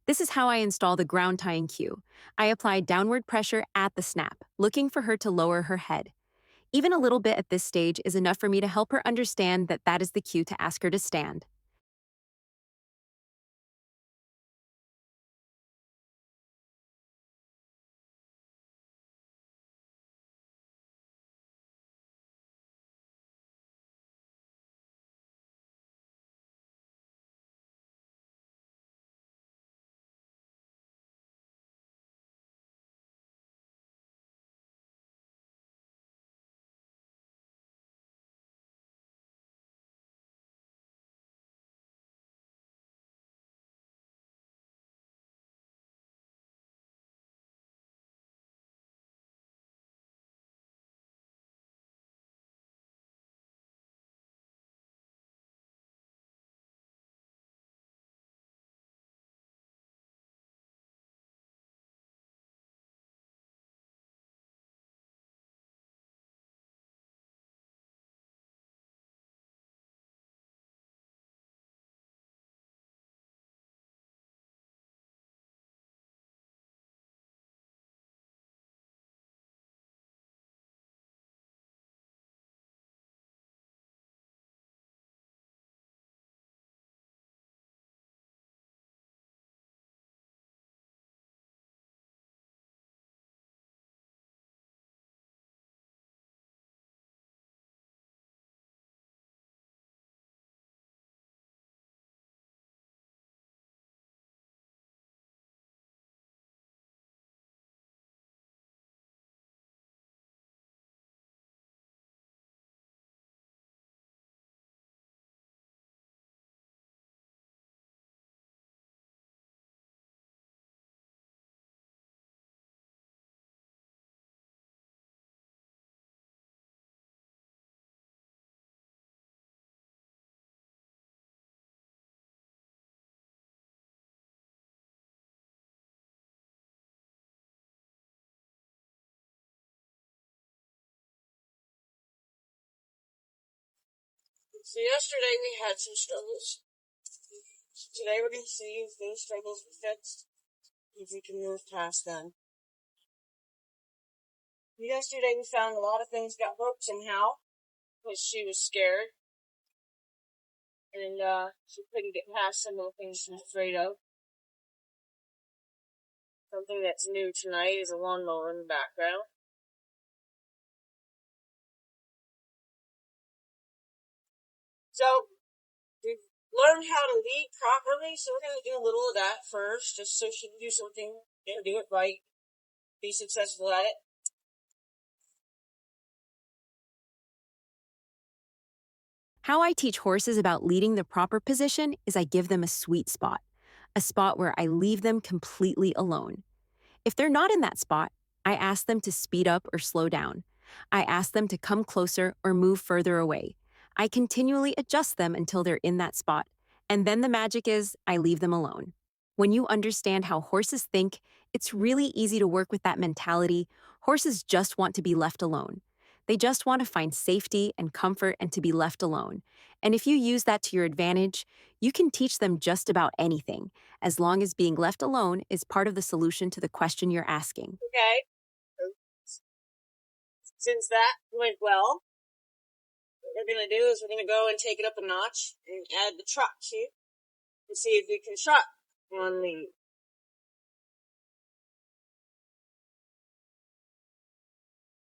This is how I install the ground tying cue. I apply downward pressure at the snap, looking for her to lower her head. Even a little bit at this stage is enough for me to help her understand that that is the cue to ask her to stand. So yesterday we had some struggles. Today we're going to see if those struggles were fixed, if we can move past them. Yesterday we found a lot of things got broke somehow, because she was scared, and she couldn't get past some of the things she was afraid of. Something that's new tonight is a lawnmower in the background. So we've learned how to lead properly, so we're going to do a little of that first, just so she can do something and do it right, be successful at it. How I teach horses about leading the proper position is I give them a spot where I leave them completely alone. If they're not in that spot, I ask them to speed up or slow down. I ask them to come closer or move further away. I continually adjust them until they're in that spot, and then the magic is I leave them alone. When you understand how horses think, it's really easy to work with that mentality. Horses just want to be left alone. They just want to find safety and comfort and to be left alone. And if you use that to your advantage, you can teach them just about anything, as long as being left alone is part of the solution to the question you're asking. Okay, since that went well, what we're going to do is we're going to go and take it up a notch and add the trot cue and see if we can trot on lead.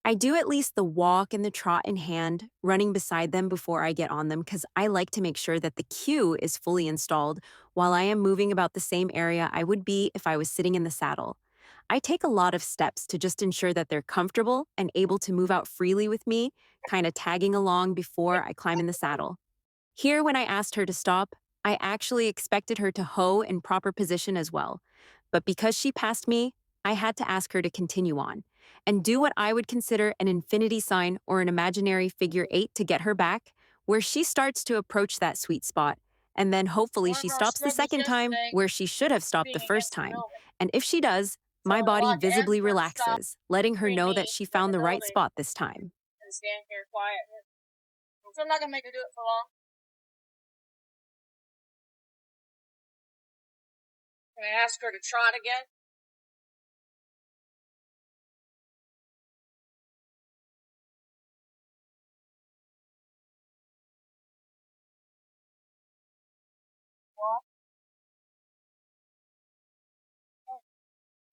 I do at least the walk and the trot in hand, running beside them before I get on them because I like to make sure that the cue is fully installed while I am moving about the same area I would be if I was sitting in the saddle. I take a lot of steps to just ensure that they're comfortable and able to move out freely with me, kind of tagging along before I climb in the saddle. Here, when I asked her to stop, I actually expected her to hoe in proper position as well. But because she passed me, I had to ask her to continue on and do what I would consider an infinity sign or an imaginary figure eight to get her back, where she starts to approach that sweet spot. And then hopefully One she of our stops the struggles second time yesterday where she should have was stopped the being first against the time. building. And if she does, So my a body lot to ask visibly her to stop relaxes, letting her between know that me she and found the the right building spot this time. and stand here quiet. So I'm not going to make her do it for long. Can I ask her to trot again?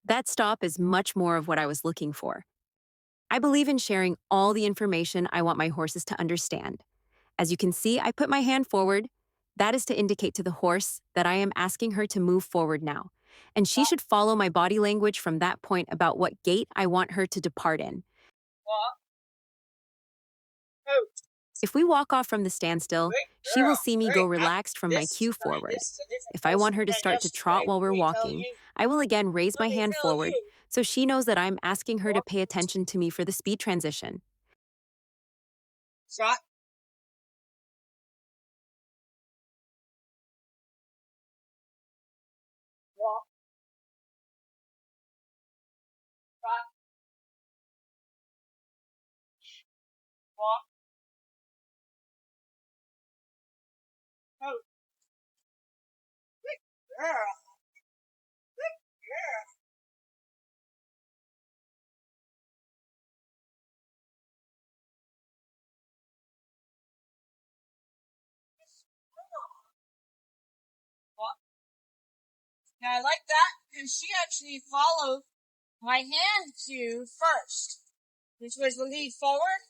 That stop is much more of what I was looking for. I believe in sharing all the information I want my horses to understand. As you can see, I put my hand forward. That is to indicate to the horse that I am asking her to move forward now. And she should follow my body language from that point about what gait I want her to depart in. Walk. Out. If we walk off from the standstill, Great she will girl. see me go Great. Now, relaxed from my this cue tonight, forward. this is a different If I person want her to than start to trot yesterday. while we're Let me tell walking, you. I will again raise Let my me hand tell forward you. so she knows that I'm asking her to pay attention to me for the speed transition. Trot. Walk. Trot. Walk. Out. Good girl. Good girl. Walk. Now I like that because she actually followed my hand cue first, which was the lead forward,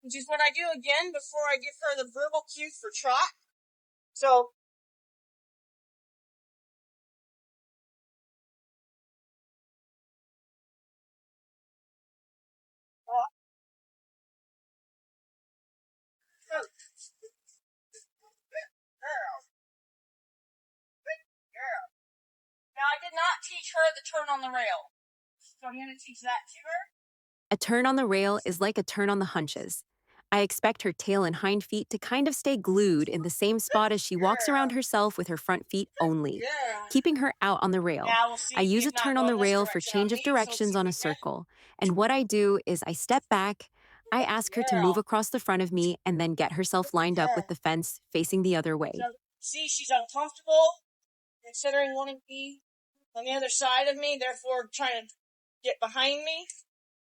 which is what I do again before I give her the verbal cue for trot. So, walk. Out. Good girl. Good girl. Now I did not teach her the turn on the rail, so I'm going to teach that to her. A turn on the rail is like a turn on the hunches. I expect her tail and hind feet to kind of stay glued in the same spot as she walks around Girl. herself with her front feet only, Yeah. keeping her out on the rail. Now we'll see I if use you're a not turn on the going this rail for direction on change of me, so let's see directions if on we a can. circle. And what I do is I step back, I ask her to move Girl. across the front of me and then get herself lined up with Girl. the fence facing the other way. So, see, she's uncomfortable, considering wanting to be on the other side of me, therefore trying to get behind me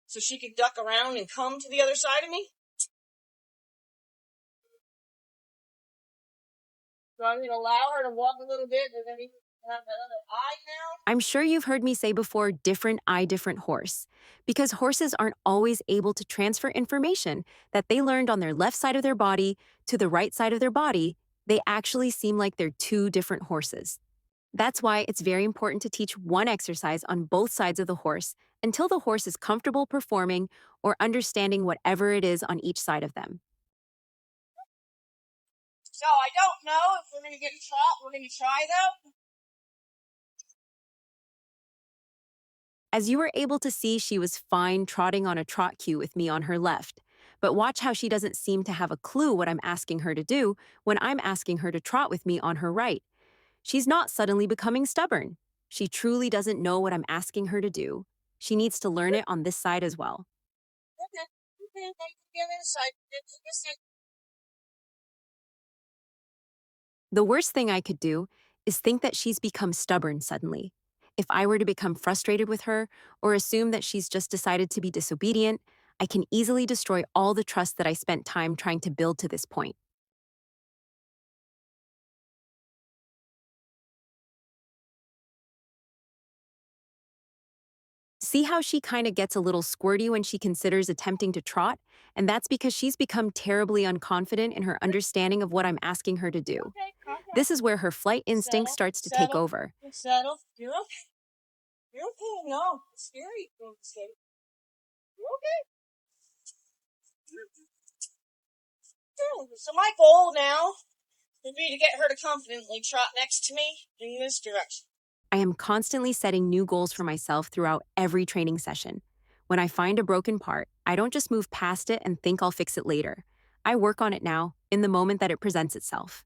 so she could duck around and come to the other side of me. So I'm going to allow her to walk a little bit and then we can have that other eye now. I'm sure you've heard me say before, different eye, different horse, because horses aren't always able to transfer information that they learned on their left side of their body to the right side of their body. They actually seem like they're two different horses. That's why it's very important to teach one exercise on both sides of the horse until the horse is comfortable performing or understanding whatever it is on each side of them. So I don't know if we're going to get a trot. We're going to try though. As you were able to see, she was fine trotting on a trot cue with me on her left. But watch how she doesn't seem to have a clue what I'm asking her to do when I'm asking her to trot with me on her right. She's not suddenly becoming stubborn. She truly doesn't know what I'm asking her to do. She needs to learn it on this side as well. Okay. Okay. Give it a side. The worst thing I could do is think that she's become stubborn suddenly. If I were to become frustrated with her or assume that she's just decided to be disobedient, I can easily destroy all the trust that I spent time trying to build to this point. See how she kind of gets a little squirty when she considers attempting to trot? And that's because she's become terribly unconfident in her understanding of what I'm asking her to do. Okay. Okay. This is where her flight instinct Settle. starts to take Settle. over. Settle. You're okay. You're okay. No, it's scary. You're okay. So my goal now would be to get her to confidently trot next to me in this direction. I am constantly setting new goals for myself throughout every training session. When I find a broken part, I don't just move past it and think I'll fix it later. I work on it now, in the moment that it presents itself.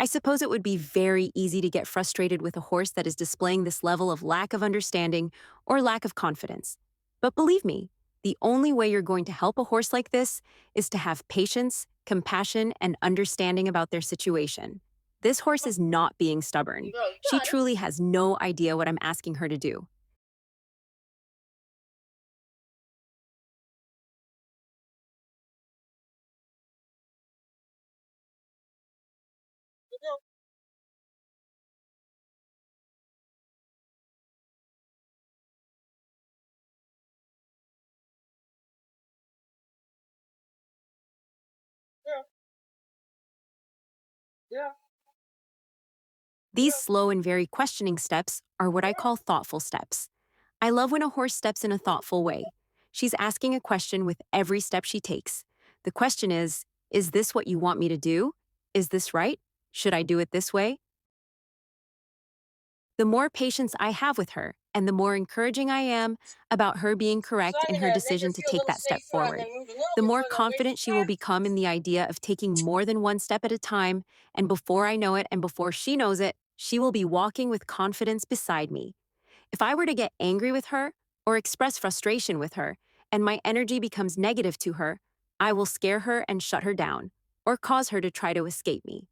I suppose it would be very easy to get frustrated with a horse that is displaying this level of lack of understanding or lack of confidence. But believe me, the only way you're going to help a horse like this is to have patience, compassion, and understanding about their situation. This horse is not being stubborn. She Good. truly has no idea what I'm asking her to do. Yeah. Yeah. These slow and very questioning steps are what I call thoughtful steps. I love when a horse steps in a thoughtful way. She's asking a question with every step she takes. The question is this what you want me to do? Is this right? Should I do it this way? The more patience I have with her, and the more encouraging I am about her being So correct I'm in her gonna make her decision to feel a take little that step safer and forward, then move a little the bit more further away confident she from will her. become in the idea of taking more than one step at a time, and before I know it and before she knows it, she will be walking with confidence beside me. If I were to get angry with her or express frustration with her, and my energy becomes negative to her, I will scare her and shut her down, or cause her to try to escape me.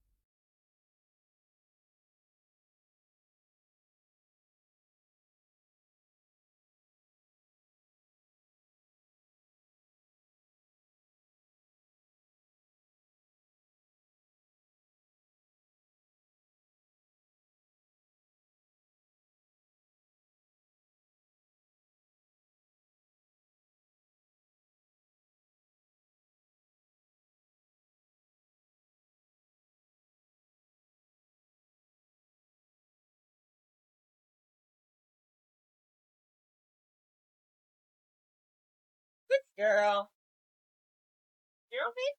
Girl. You okay?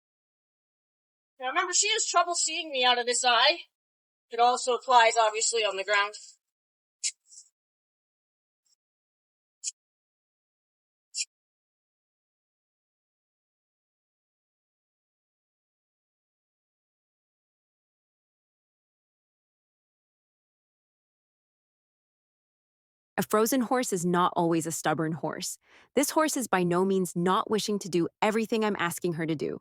Now remember, she has trouble seeing me out of this eye. It also applies, obviously, on the ground. A frozen horse is not always a stubborn horse. This horse is by no means not wishing to do everything I'm asking her to do.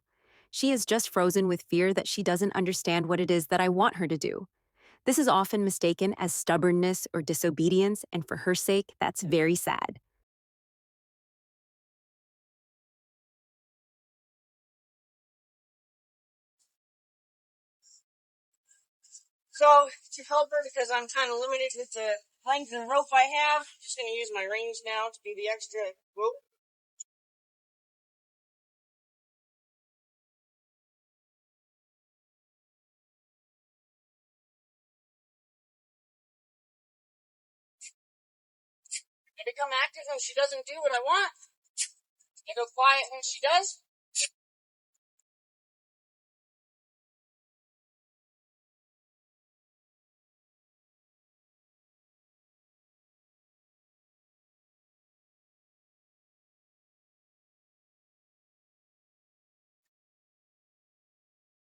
She is just frozen with fear that she doesn't understand what it is that I want her to do. This is often mistaken as stubbornness or disobedience, and for her sake, that's very sad. So, to help her, because I'm kind of limited with the length and rope I have, just gonna use my reins now to be the extra rope. I become active when she doesn't do what I want. I go quiet when she does.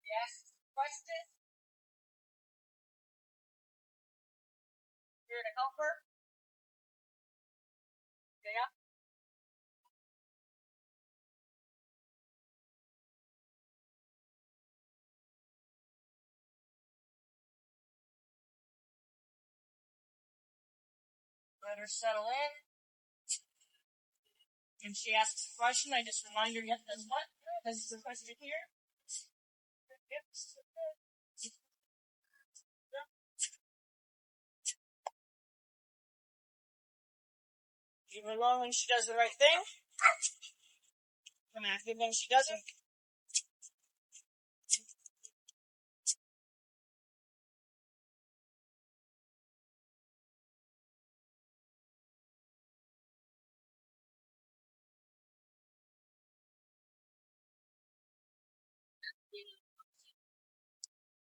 Yes. Question. Here to help her. Yeah. Let her settle in. When she asks a question, I just remind her, yes, that's what? This is the question here. Yep. Leave her alone when she does the right thing. I'm active when she doesn't.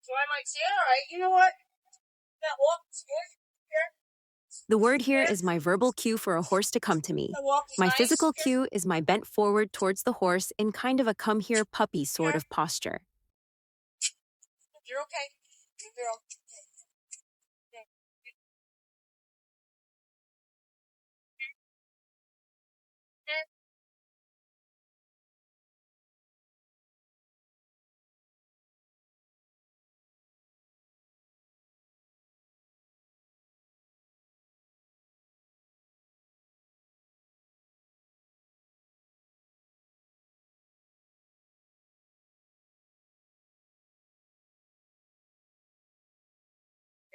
So I might say, all right, you know what? That walk is good. Here. The word here Here. is my verbal cue for a horse to come to me. That walk is My nice. physical Here. cue is my bent forward towards the horse in kind of a come here puppy sort Here. of posture. You're okay. girl.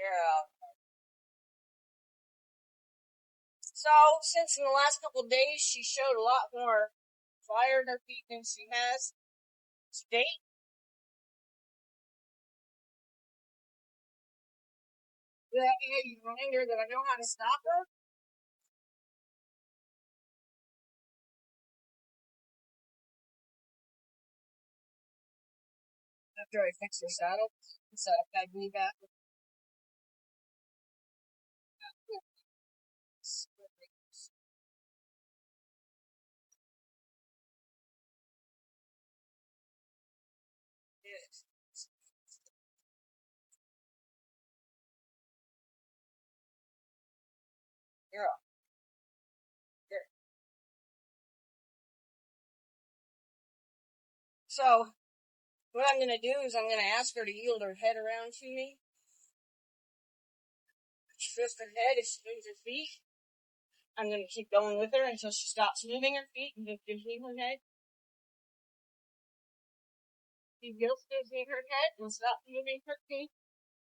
Yeah. So, since in the last couple of days, she showed a lot more fire in her feet than she has to date. Did I get you reminder that I know how to stop her? After I fix her saddle, so I believe that. Girl, here. So, what I'm gonna do is I'm gonna ask her to yield her head around to me. She twists her head, if she moves her feet, I'm gonna keep going with her until she stops moving her feet and just gives me her head. She just gives me her head and stops moving her feet.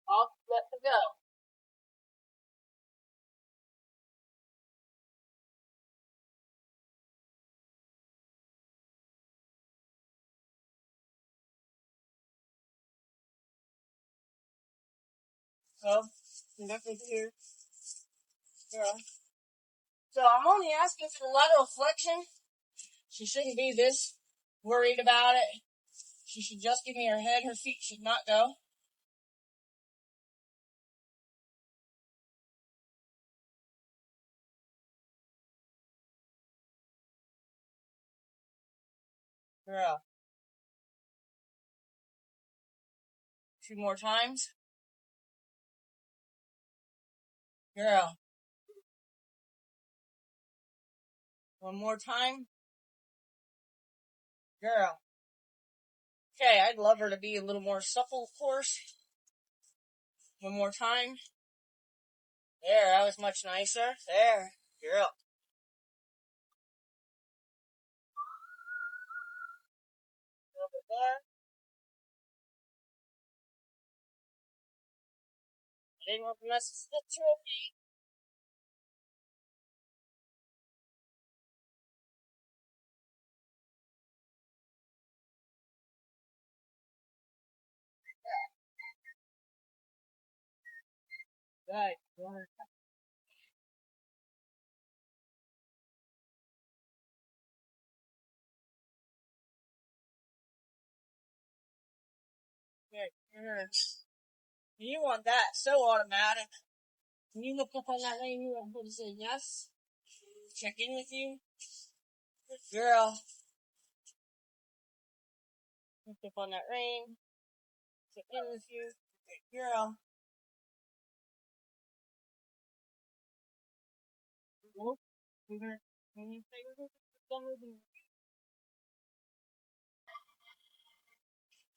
I'll let her go. So, nothing here. Girl. So I'm only asking for lateral flexion. She shouldn't be this worried about it. She should just give me her head. Her feet should not go. Girl. 2 more times. Girl. 1 more time. Girl. Okay, I'd love her to be a little more supple, of course. 1 more time. There, that was much nicer. There. Girl. A little bit more. I didn't want the mess to slip through me. Right. Good. You want that so automatic. When you look up on that lane, you want her to say yes. Check in with you. Good girl. Look up on that rain. Check in with you. Good girl. Nope. When you say we're done with you,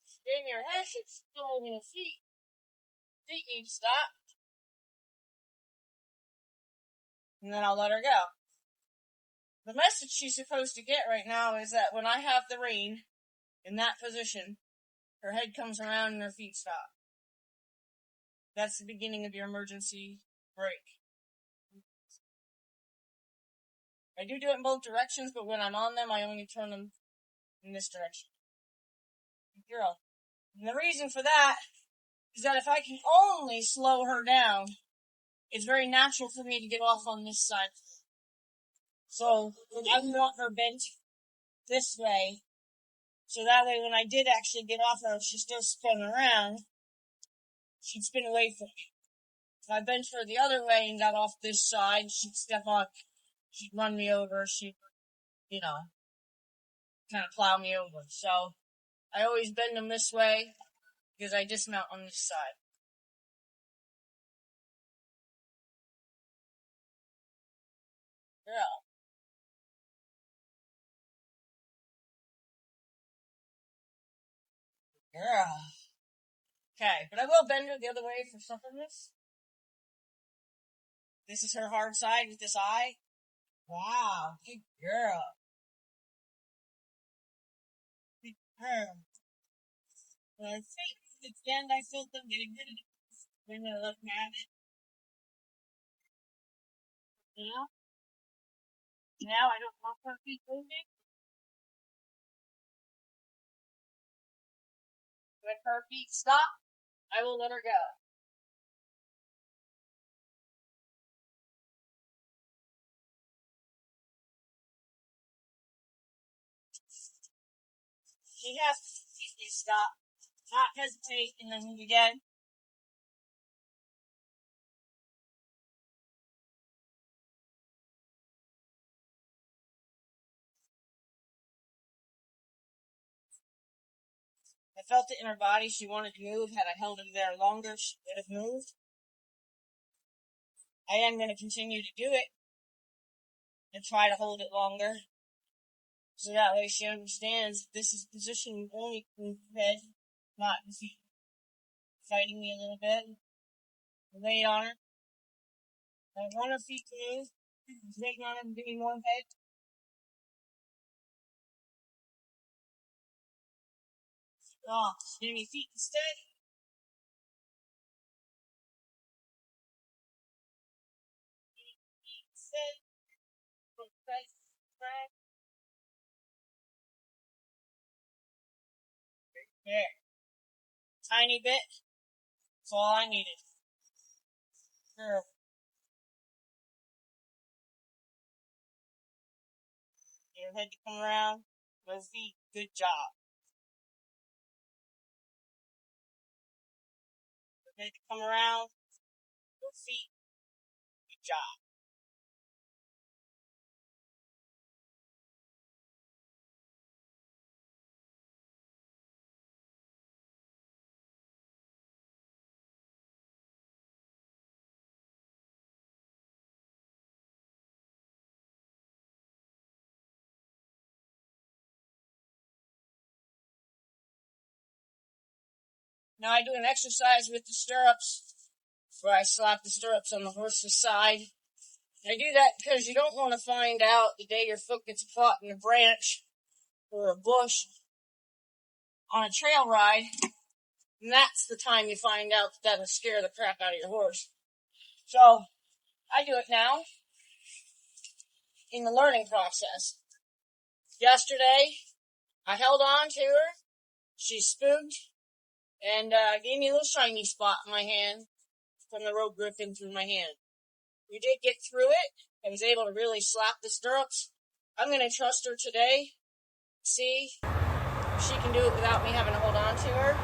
stay in your head, she's still in her feet. Feet need to stop. And then I'll let her go. The message she's supposed to get right now is that when I have the rein in that position, her head comes around and her feet stop. That's the beginning of your emergency brake. I do it in both directions, but when I'm on them, I only turn them in this direction. Girl. And the reason for that is that if I can only slow her down, it's very natural for me to get off on this side. So I want her bent this way, so that way when I did actually get off her, if she still spun around, she'd spin away from me. If I bent her the other way and got off this side, she'd step on, she'd run me over, she'd, kind of plow me over. So I always bend them this way because I dismount on this side. girl. Okay, but I will bend her the other way for suppleness. This is her hard side with this eye. Wow, good girl. Good girl. Well, I think at the end I felt them getting rid of it. When I look at it. Now I don't want her feet moving. When her feet stop, I will let her go. She has to completely stop, not hesitate, and then move again. I felt it in her body. She wanted to move. Had I held her there longer, she would have moved. I am going to continue to do it and try to hold it longer. So that way she understands this is position only in the head, not the feet. Fighting me a little bit. Lay on her. I want her feet to move. Waiting on her and giving one head. Oh, give me feet instead. Feet instead. There. Tiny bit. That's all I needed. Girl. Your head to come around. With feet. Good job. Your head to come around. Your feet. Good job. Now I do an exercise with the stirrups where I slap the stirrups on the horse's side. I do that because you don't want to find out the day your foot gets caught in a branch or a bush on a trail ride. And that's the time you find out that that'll scare the crap out of your horse. So I do it now in the learning process. Yesterday, I held on to her. She spooked and gave me a little shiny spot in my hand from the rope gripping through my hand. We did get through it. I was able to really slap the stirrups. I'm going to trust her today. See if she can do it without me having to hold on to her.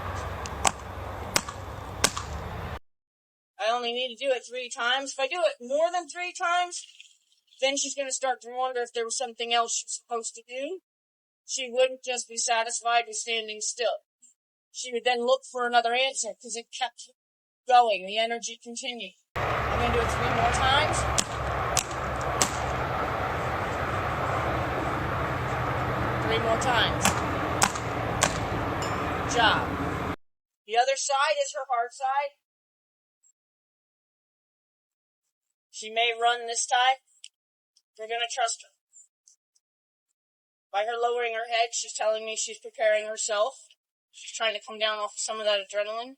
I only need to do it 3 times. If I do it more than 3 times, then she's going to start to wonder if there was something else she's supposed to do. She wouldn't just be satisfied with standing still. She would then look for another answer because it kept going. The energy continued. I'm going to do it 3 more times. 3 more times. Good job. The other side is her hard side. She may run this time. We're going to trust her. By her lowering her head, she's telling me she's preparing herself. She's trying to come down off some of that adrenaline.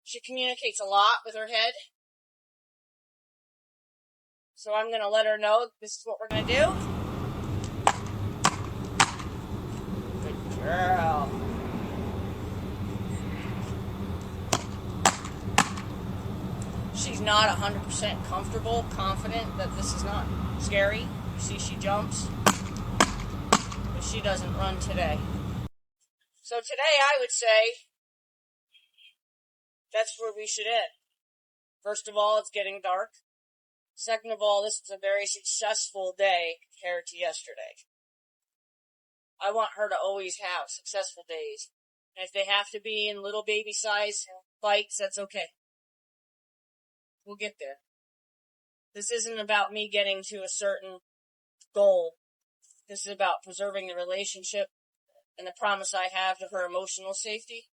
She communicates a lot with her head. So I'm going to let her know this is what we're going to do. Good girl. She's not 100% comfortable, confident that this is not scary. You see she jumps. But she doesn't run today. So today I would say that's where we should end. First of all, it's getting dark. Second of all, this is a very successful day compared to yesterday. I want her to always have successful days. And if they have to be in little baby size bites, that's okay. We'll get there. This isn't about me getting to a certain goal. This is about preserving the relationship and the promise I have to her emotional safety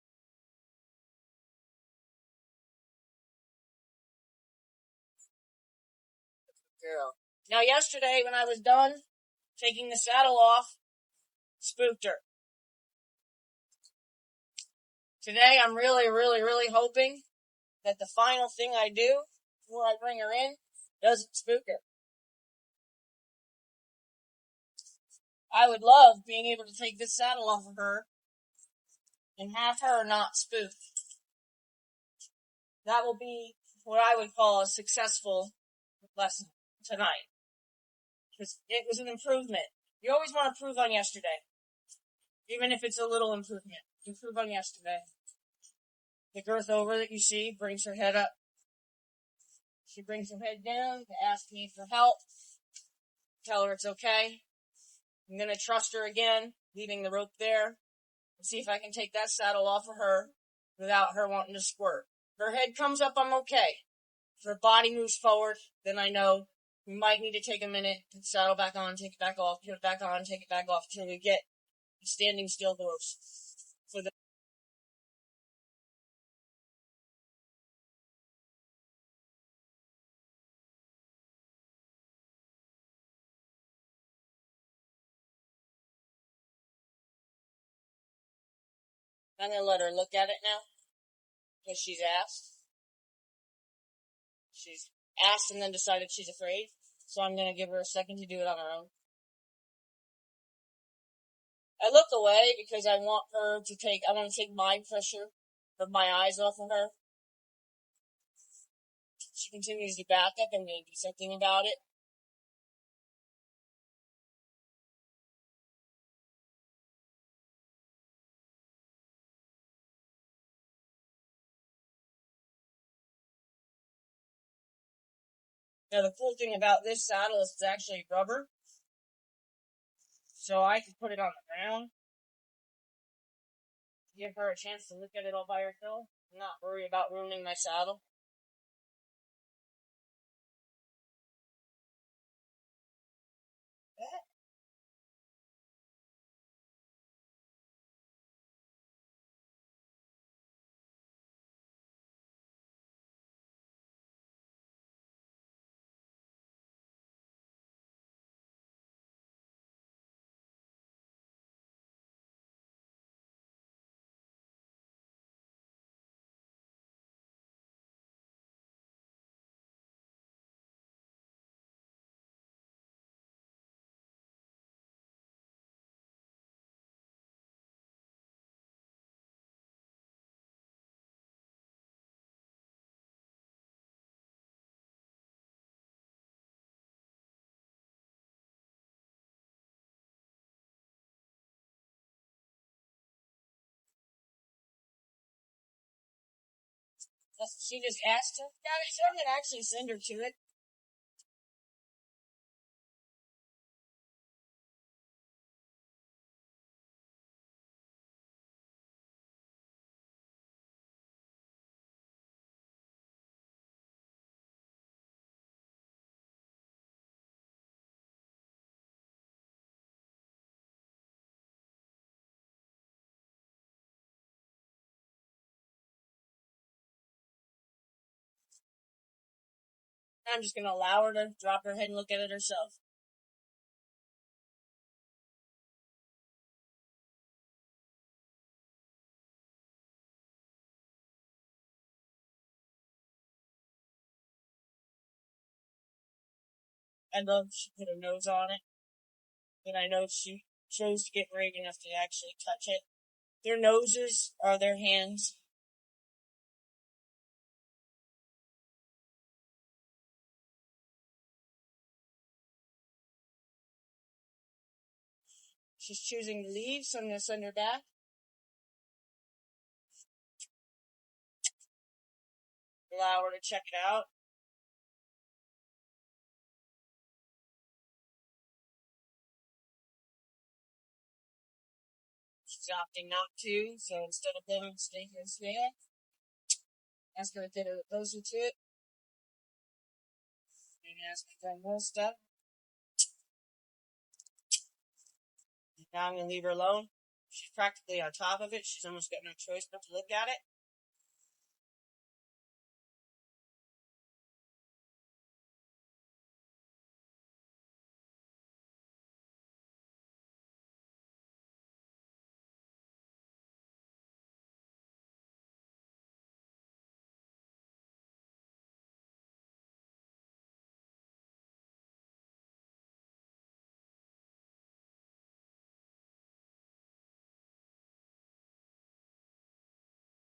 girl. Now, yesterday when I was done taking the saddle off, spooked her. Today, I'm really, really, really hoping that the final thing I do before I bring her in doesn't spook her. I would love being able to take this saddle off of her and have her not spooked. That will be what I would call a successful lesson tonight. Because it was an improvement. You always want to improve on yesterday. Even if it's a little improvement. Improve on yesterday. The girth over that you see brings her head up. She brings her head down to ask me for help. Tell her it's okay. I'm going to trust her again, leaving the rope there, and see if I can take that saddle off of her without her wanting to squirt. If her head comes up, I'm okay. If her body moves forward, then I know we might need to take a minute, put the saddle back on, take it back off, put it back on, take it back off, until we get the standing still horse for the I'm going to let her look at it now, because she's asked. She's asked and then decided she's afraid, so I'm going to give her a second to do it on her own. I look away because I want to take my pressure of my eyes off of her. She continues to back up and maybe do something about it. Now, the cool thing about this saddle is it's actually rubber, so I can put it on the ground, give her a chance to look at it all by herself, and not worry about ruining my saddle. She just asked her. So I'm going to actually send her to it. I'm just going to allow her to drop her head and look at it herself. I love she put her nose on it, and I know she chose to get brave enough to actually touch it. Their noses are their hands. She's choosing to leave, so I'm going to send her back. Allow her to check it out. She's opting not to, so instead of letting her stay here and stay, ask her to get her closer to it. Maybe ask her to try more stuff. Now I'm going to leave her alone. She's practically on top of it. She's almost got no choice but to look at it.